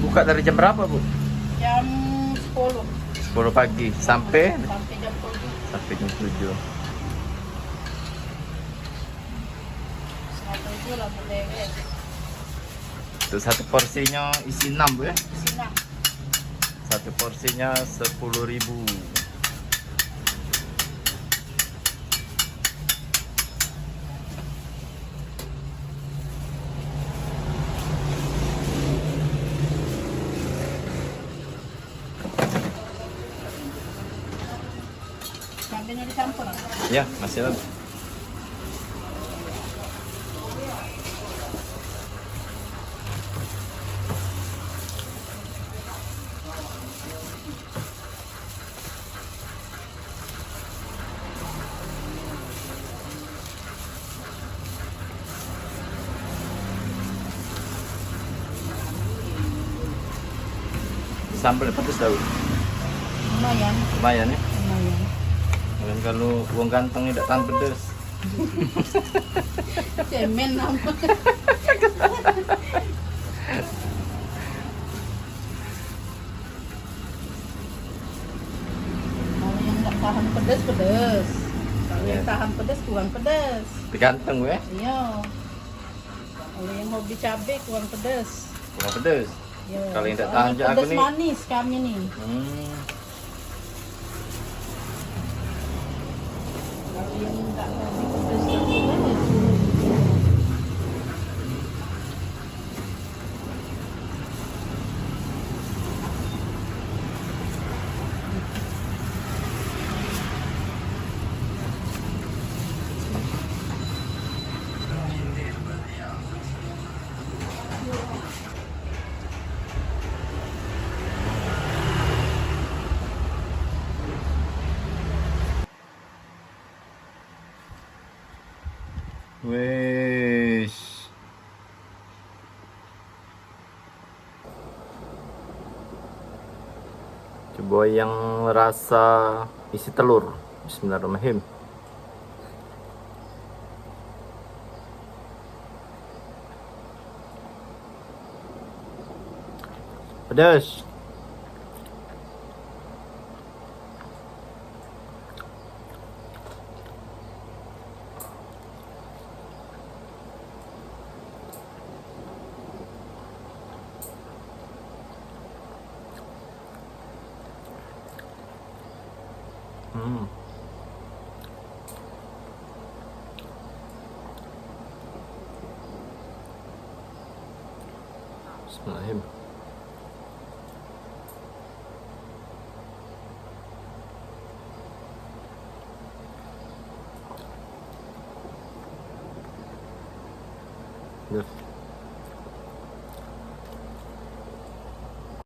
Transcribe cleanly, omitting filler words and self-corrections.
buka dari jam berapa, Bu? Jam 10. 10 pagi sampai Sampai jam 7. sampai jam 7. Setengah 7 lah boleh. Untuk satu porsinya isi 6, Bu ya. Sini. Satu porsinya 10.000. Sambelnya dicampur. Ya, masih ada. Sambal pedas tahu. Lumayan. Lumayan ya. Lumayan. Dan kalau uang kantong tidak tahan pedas. Cemen nama. Kalau yang nggak tahan pedas pedas. Kalau yang tahan pedas kurang pedas. Tergantung ya. Iya. Kalau yang hobi cabai kurang pedas. Kurang pedas. Iya. Kalau yang tak Soalnya tahan jago pedas nih. manis kami nih. Kalau yang nggak hobi pedas tak pedas. Wes. Coba yang rasa isi telur. Bismillahirrahmanirrahim. Pedas. Bismillahirrahmanirrahim. Yes.